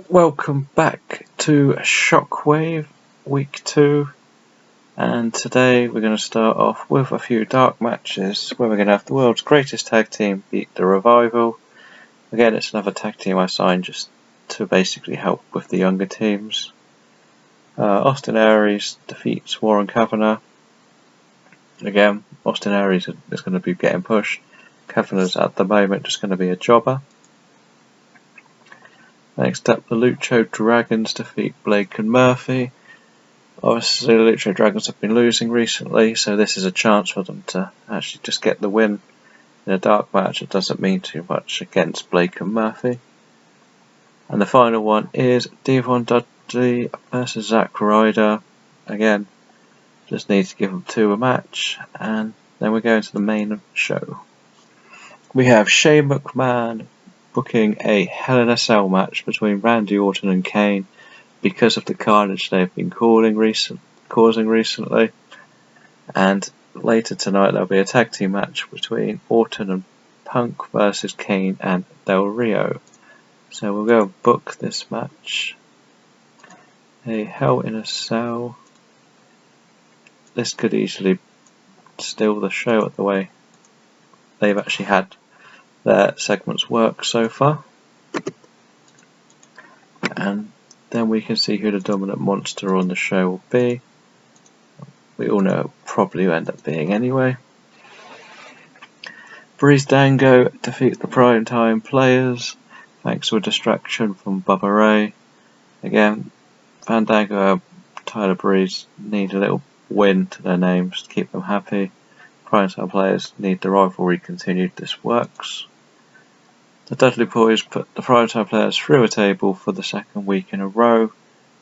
Welcome back to Shockwave Week 2, and today we're going to start off with a few dark matches where we're going to have the world's greatest tag team beat the Revival. Again, it's another tag team I signed just to basically help with the younger teams. Austin Aries defeats Warren Kavanagh. Again, Austin Aries is going to be getting pushed. Kavanagh's at the moment just going to be a jobber. Next up, the Lucho Dragons defeat Blake and Murphy. Obviously, the Lucho Dragons have been losing recently, so this is a chance for them to actually just get the win in a dark match. It doesn't mean too much against Blake and Murphy. And the final one is Devon Dudley versus Zack Ryder. Again, just need to give them two a match, and then we go into the main show. We have Shane McMahon booking a Hell in a Cell match between Randy Orton and Kane because of the carnage they've been causing recently. And later tonight there'll be a tag team match between Orton and Punk versus Kane and Del Rio. So we'll go and book this match. A Hell in a Cell. This could easily steal the show at the way they've actually had their segments work so far. And then we can see who the dominant monster on the show will be. We all know it probably will end up being anyway. Breezango defeat the Primetime Players thanks to a distraction from Bubba Ray. Again, Fandango and Tyler Breeze need a little win to their names to keep them happy. Primetime Players need the rivalry continued. This works. The Dudley Boys put the Primetime Players through a table for the second week in a row,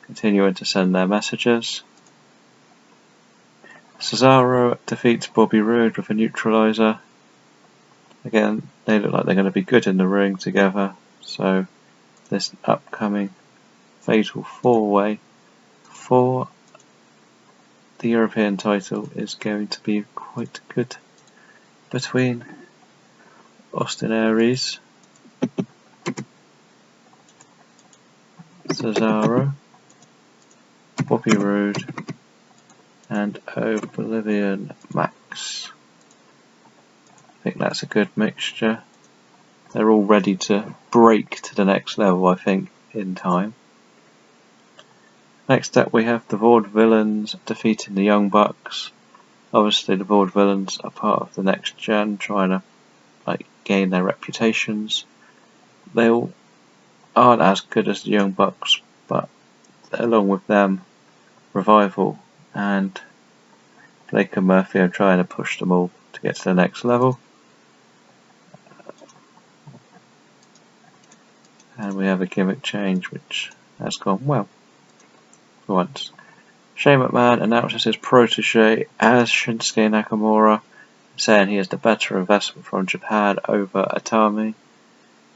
continuing to send their messages. Cesaro defeats Bobby Roode with a neutralizer. Again, they look like they're going to be good in the ring together, so this upcoming Fatal 4-Way for the European title is going to be quite good between Austin Aries, Cesaro, Bobby Roode and Oblivion Max. I think that's a good mixture. They're all ready to break to the next level, I think, in time. Next up we have the Vaudevillains defeating the Young Bucks. Obviously the Vaudevillains are part of the next gen, trying to gain their reputations. They all aren't as good as the Young Bucks, but along with them, Revival and Blake and Murphy are trying to push them all to get to the next level. And we have a gimmick change which has gone well for once. Shane McMahon announces his protege as Shinsuke Nakamura, saying he is the better investment from Japan over Atami,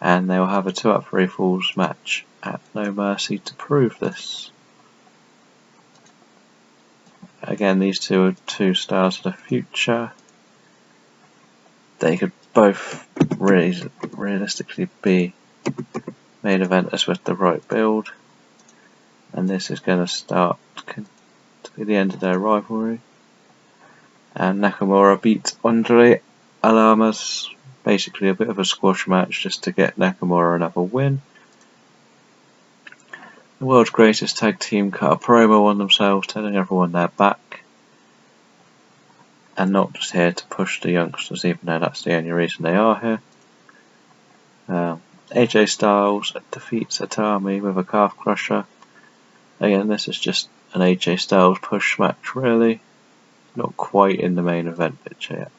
and they will have a 2 out of 3 falls match at No Mercy to prove this. Again, these two are 2 stars of the future. They could both realistically be main eventers with the right build, and this is going to start to be the end of their rivalry. And Nakamura beats Andre Alamas, basically a bit of a squash match just to get Nakamura another win. The world's greatest tag team cut a promo on themselves, telling everyone they're back and not just here to push the youngsters, even though that's the only reason they are here. AJ Styles defeats Atami with a calf crusher. Again, this is just an AJ Styles push match, really. Not quite in the main event picture yet.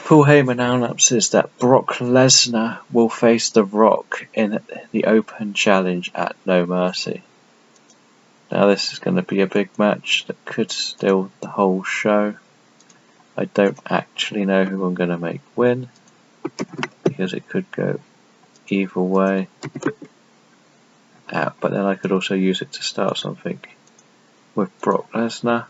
Paul Heyman announces that Brock Lesnar will face The Rock in the Open Challenge at No Mercy. Now this is going to be a big match that could steal the whole show. I don't actually know who I'm going to make win, because it could go either way. But then I could also use it to start something with Brock Lesnar.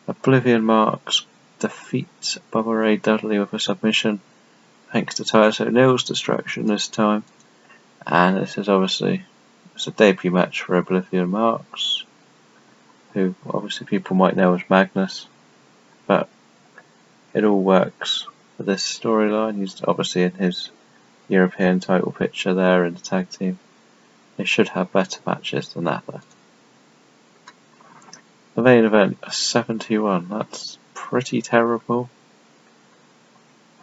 Oblivion Marks defeats Bubba Ray Dudley with a submission, thanks to Titus O'Neil's distraction this time. And this is obviously a debut match for Oblivion Marks, who obviously people might know as Magnus, but it all works for this storyline. He's obviously in his European title picture there in the tag team. They should have better matches than that though. The main event, a 71, that's pretty terrible.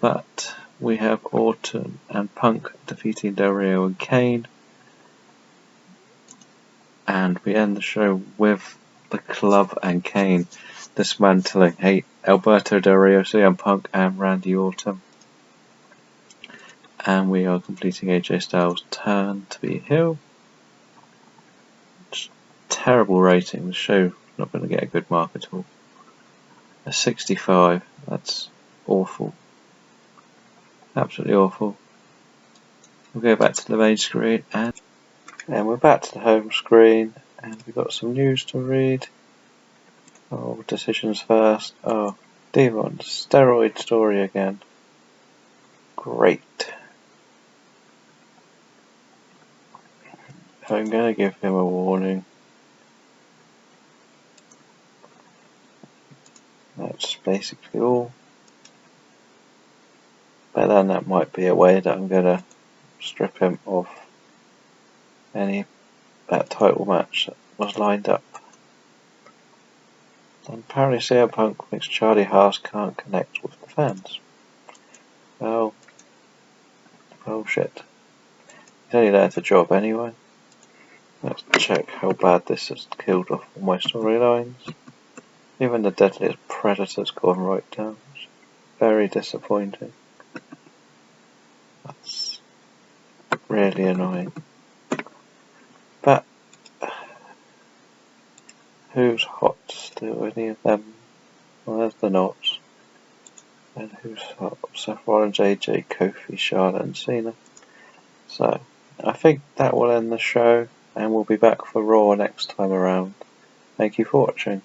But we have Orton and Punk defeating Del Rio and Kane. And we end the show with the Club and Kane dismantling Alberto Del Rio, CM Punk and Randy Orton. And we are completing AJ Styles' turn to be heel. Terrible rating, the show not going to get a good mark at all. A 65, that's awful. Absolutely awful. We'll go back to the main screen and we're back to the home screen and we've got some news to read. Oh, decisions first. Oh, Devon, steroid story again. Great. I'm going to give him a warning. That's basically all. But then that might be a way that I'm going to strip him of that title match that was lined up. And apparently CM Punk thinks Charlie Haas can't connect with the fans. Well, bullshit. He's only there to job anyway. Let's check how bad this has killed off all my storylines. Even the Deadliest Predator's gone right down. It's very disappointing. That's really annoying. But who's hot still? Any of them? Well, there's the Knots. And who's hot? Seth Rollins, AJ, Kofi, Charlotte and Cena. So, I think that will end the show, and we'll be back for Raw next time around. Thank you for watching.